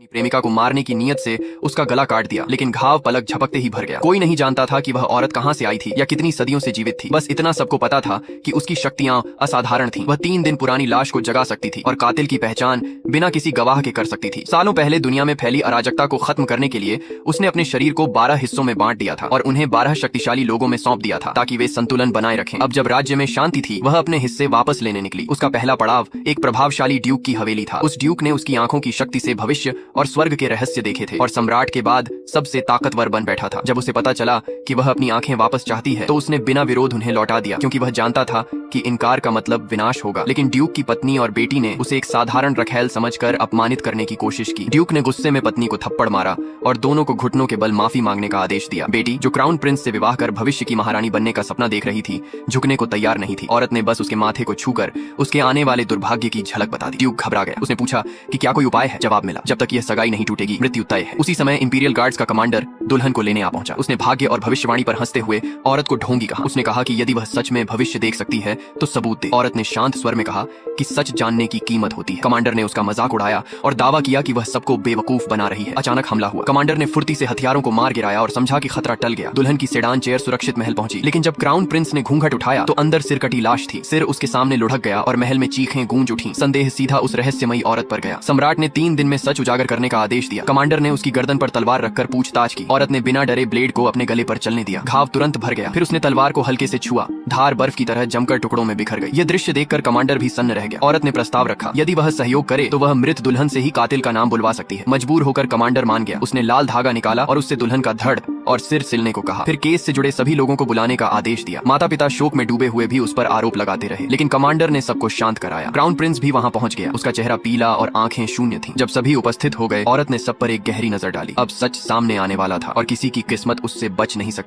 प्रेमिका को मारने की नीयत से उसका गला काट दिया, लेकिन घाव पलक झपकते ही भर गया। कोई नहीं जानता था कि वह औरत कहां से आई थी या कितनी सदियों से जीवित थी। बस इतना सबको पता था कि उसकी शक्तियां असाधारण थीं। वह 3 दिन पुरानी लाश को जगा सकती थी और कातिल की पहचान बिना किसी गवाह के कर सकती थी। सालों पहले दुनिया में फैली अराजकता को खत्म करने के लिए उसने अपने शरीर को 12 हिस्सों में बांट दिया था और उन्हें 12 शक्तिशाली लोगों में सौंप दिया था ताकि वे संतुलन बनाए रखें। अब जब राज्य में शांति थी, वह अपने हिस्से वापस लेने निकली। उसका पहला पड़ाव एक प्रभावशाली ड्यूक की हवेली था। उस ड्यूक ने उसकी आंखों की शक्ति से भविष्य और स्वर्ग के रहस्य देखे थे और सम्राट के बाद सबसे ताकतवर बन बैठा था। जब उसे पता चला कि वह अपनी आंखें वापस चाहती है, तो उसने बिना विरोध उन्हें लौटा दिया, क्योंकि वह जानता था कि इनकार का मतलब विनाश होगा। लेकिन ड्यूक की पत्नी और बेटी ने उसे एक साधारण रखैल समझकर अपमानित करने की कोशिश की। ड्यूक ने गुस्से में पत्नी को थप्पड़ मारा और दोनों को घुटनों के बल माफी मांगने का आदेश दिया। बेटी, जो क्राउन प्रिंस से विवाह कर भविष्य की महारानी बनने का सपना देख रही थी, झुकने को तैयार नहीं थी। औरत ने बस उसके माथे को छूकर उसके आने वाले दुर्भाग्य की झलक बता दी। ड्यूक घबरा गया। उसने पूछा कि क्या कोई उपाय है। जवाब मिला, जब तक यह सगाई नहीं टूटेगी, मृत्यु तय है। उसी समय इंपीरियल गार्ड्स का कमांडर दुल्हन को लेने आ पहुंचा। उसने भाग्य और भविष्यवाणी पर हंसते हुए औरत को ढोंगी कहा। उसने कहा कि यदि वह सच में भविष्य देख सकती है तो सबूत दे। औरत ने शांत स्वर में कहा कि सच जानने की कीमत होती है। कमांडर ने उसका मजाक उड़ाया और दावा किया कि वह सबको बेवकूफ बना रही है। अचानक हमला हुआ। कमांडर ने फुर्ती से हथियारों को मार गिराया और समझा कि खतरा टल गया। दुल्हन की सेडान चेयर सुरक्षित महल पहुंची, लेकिन जब क्राउन प्रिंस ने घूंघट उठाया तो अंदर सिरकटी लाश थी। सिर उसके सामने लुढ़क गया और महल में चीखें गूंज उठी। संदेह सीधा उस रहस्यमयी औरत पर गया। सम्राट ने 3 दिन में सच उजागर करने का आदेश दिया। कमांडर ने उसकी गर्दन पर तलवार रखकर पूछताछ की। औरत ने बिना डरे ब्लेड को अपने गले पर चलने दिया। घाव तुरंत भर गया। फिर उसने तलवार को हल्के से छुआ। धार बर्फ की तरह जमकर टुकड़ों में बिखर गई। यह दृश्य देखकर कमांडर भी सन्न रह गया। औरत ने प्रस्ताव रखा, यदि वह सहयोग करे तो वह मृत दुल्हन से ही कातिल का नाम बुलवा सकती है। मजबूर होकर कमांडर मान गया। उसने लाल धागा निकाला और उससे दुल्हन का धड़ और सिर सिलने को कहा। फिर केस से जुड़े सभी लोगों को बुलाने का आदेश दिया। माता पिता शोक में डूबे हुए भी उस पर आरोप लगाते रहे, लेकिन कमांडर ने सबको शांत कराया। क्राउन प्रिंस भी वहां पहुंच गया। उसका चेहरा पीला और आंखें शून्य थीं। जब सभी उपस्थित हो गए, औरत ने सब पर एक गहरी नजर डाली। अब सच सामने आने वाला था और किसी की किस्मत उससे बच नहीं सकती।